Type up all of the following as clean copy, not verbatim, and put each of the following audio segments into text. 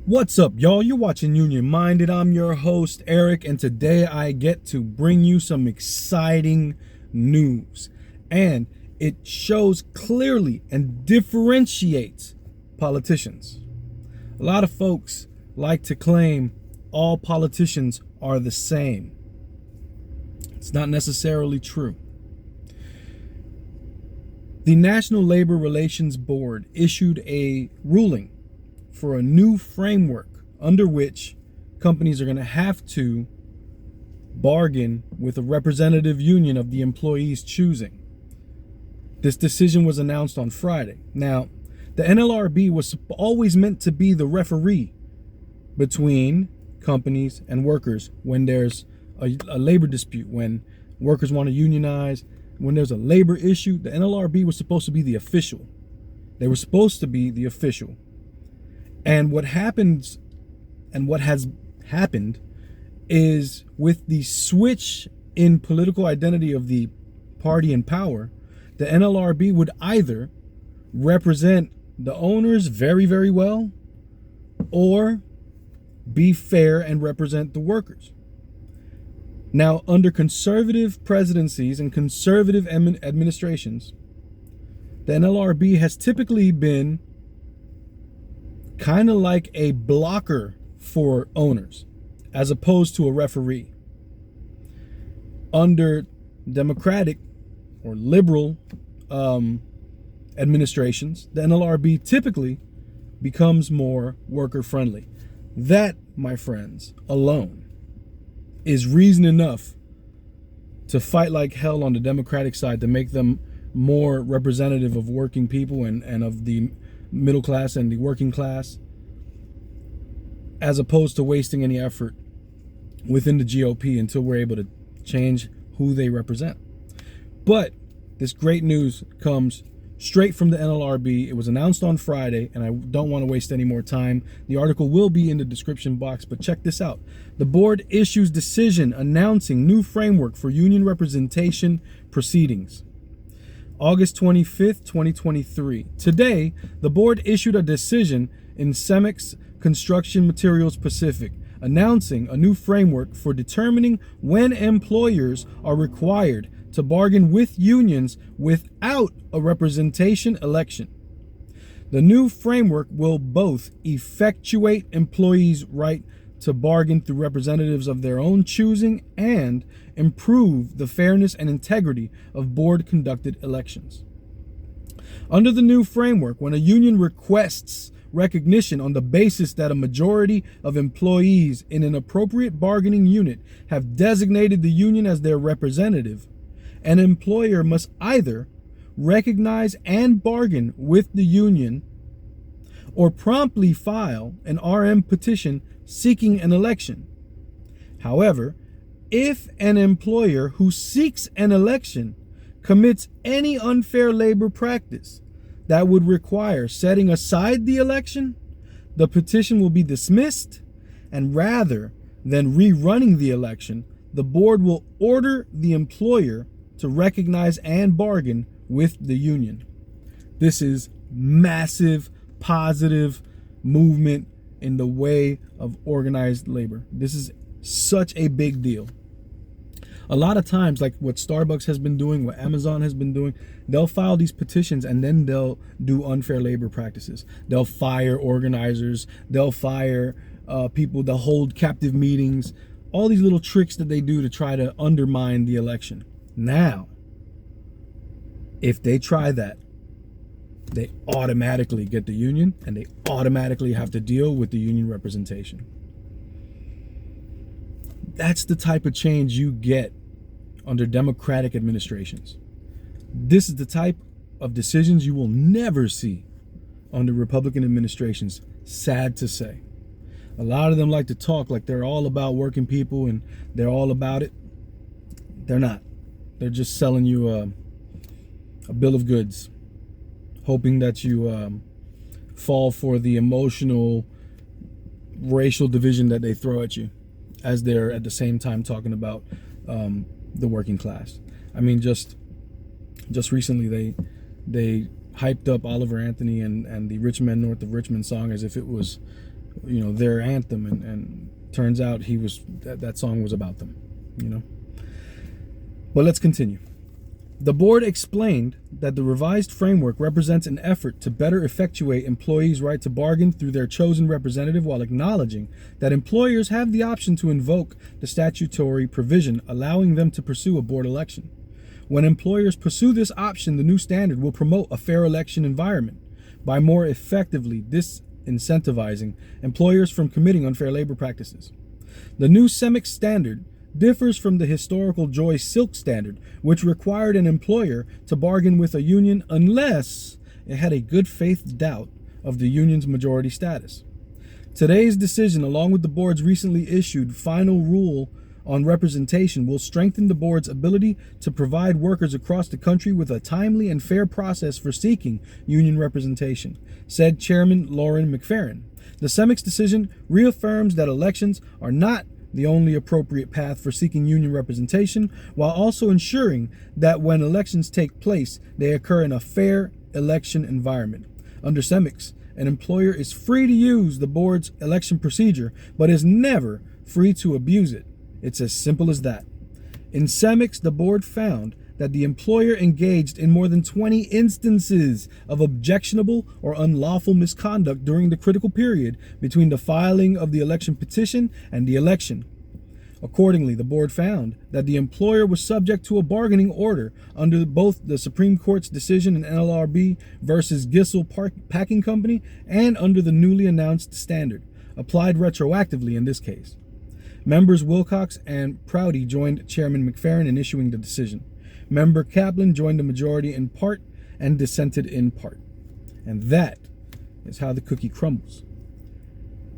What's up, y'all? You're watching Union Minded. I'm your host, Eric, and today I get to bring you some exciting news. And it shows clearly and differentiates politicians. A lot of folks like to claim all politicians are the same. It's not necessarily true. The National Labor Relations Board issued a ruling for a new framework under which companies are going to have to bargain with a representative union of the employees choosing. This decision was announced on Friday. Now, the NLRB was always meant to be the referee between companies and workers when there's a labor dispute, when workers want to unionize, when there's a labor issue. The NLRB was supposed to be the official. They were supposed to be the official. And what happens and what has happened is, with the switch in political identity of the party in power, the NLRB would either represent the owners very, very well or be fair and represent the workers. Now, under conservative presidencies and conservative administrations, the NLRB has typically been kind of like a blocker for owners as opposed to a referee. Under Democratic or liberal administrations, the NLRB typically becomes more worker friendly. That, my friends, alone is reason enough to fight like hell on the Democratic side to make them more representative of working people and of the middle class and the working class, as opposed to wasting any effort within the GOP until we're able to change who they represent. But this great news comes straight from the NLRB. It was announced on Friday, and I don't want to waste any more time. The article will be in the description box, but check this out. The board issues decision announcing new framework for union representation proceedings. August 25th, 2023. Today, the board issued a decision in Cemex Construction Materials Pacific, announcing a new framework for determining when employers are required to bargain with unions without a representation election. The new framework will both effectuate employees' right to bargain through representatives of their own choosing and improve the fairness and integrity of board-conducted elections. Under the new framework, when a union requests recognition on the basis that a majority of employees in an appropriate bargaining unit have designated the union as their representative, an employer must either recognize and bargain with the union or promptly file an RM petition seeking an election. However, if an employer who seeks an election commits any unfair labor practice that would require setting aside the election, the petition will be dismissed, and rather than rerunning the election, the board will order the employer to recognize and bargain with the union. This is massive, positive movement in the way of organized labor. This is such a big deal. A lot of times, like what Starbucks has been doing, what Amazon has been doing, they'll file these petitions and then they'll do unfair labor practices. They'll fire organizers, they'll fire people, they'll hold captive meetings, all these little tricks that they do to try to undermine the election. Now, if they try that, they automatically get the union and they automatically have to deal with the union representation. That's the type of change you get under Democratic administrations. This is the type of decisions you will never see under Republican administrations, sad to say. A lot of them like to talk like they're all about working people and they're all about it. They're not. They're just selling you a bill of goods, hoping that you fall for the emotional racial division that they throw at you, as they're at the same time talking about the working class. I mean, just recently they hyped up Oliver Anthony and the Rich Men North of Richmond song as if it was their anthem, and turns out that song was about them, But let's continue. The board explained that the revised framework represents an effort to better effectuate employees' right to bargain through their chosen representative, while acknowledging that employers have the option to invoke the statutory provision allowing them to pursue a board election. When employers pursue this option, the new standard will promote a fair election environment by more effectively disincentivizing employers from committing unfair labor practices. The new CEMEX standard differs from the historical Joy Silk standard, which required an employer to bargain with a union unless it had a good faith doubt of the union's majority status. Today's decision, along with the board's recently issued final rule on representation, will strengthen the board's ability to provide workers across the country with a timely and fair process for seeking union representation, said Chairman Lauren McFerrin. The CEMEX decision reaffirms that elections are not the only appropriate path for seeking union representation, while also ensuring that when elections take place, they occur in a fair election environment. Under CEMEX, an employer is free to use the board's election procedure, but is never free to abuse it. It's as simple as that. In CEMEX, the board found that the employer engaged in more than 20 instances of objectionable or unlawful misconduct during the critical period between the filing of the election petition and the election. Accordingly, the board found that the employer was subject to a bargaining order under both the Supreme Court's decision in NLRB versus Gissel Packing Company and under the newly announced standard, applied retroactively in this case. Members Wilcox and Prouty joined Chairman McFerrin in issuing the decision. Member Kaplan joined the majority in part and dissented in part. And that is how the cookie crumbles.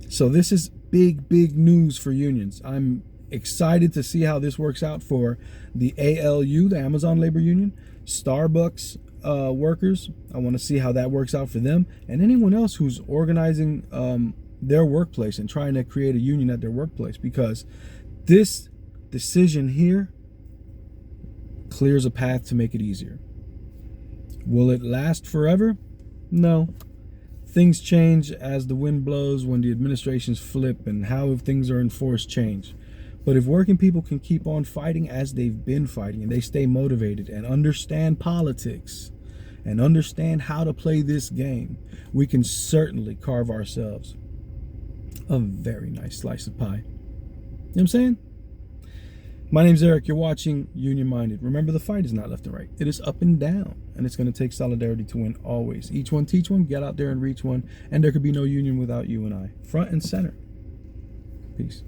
So this is big, big news for unions. I'm excited to see how this works out for the ALU, the Amazon Labor Union, Starbucks workers. I want to see how that works out for them, and anyone else who's organizing their workplace and trying to create a union at their workplace, because this decision here clears a path to make it easier. Will it last forever? No. Things change as the wind blows, when the administrations flip, and how things are enforced change. But if working people can keep on fighting as they've been fighting, and they stay motivated and understand politics and understand how to play this game, we can certainly carve ourselves a very nice slice of pie. You know what I'm saying? My name's Eric. You're watching Union Minded. Remember, the fight is not left and right. It is up and down. And it's going to take solidarity to win always. Each one teach one. Get out there and reach one. And there could be no union without you and I. Front and center. Peace.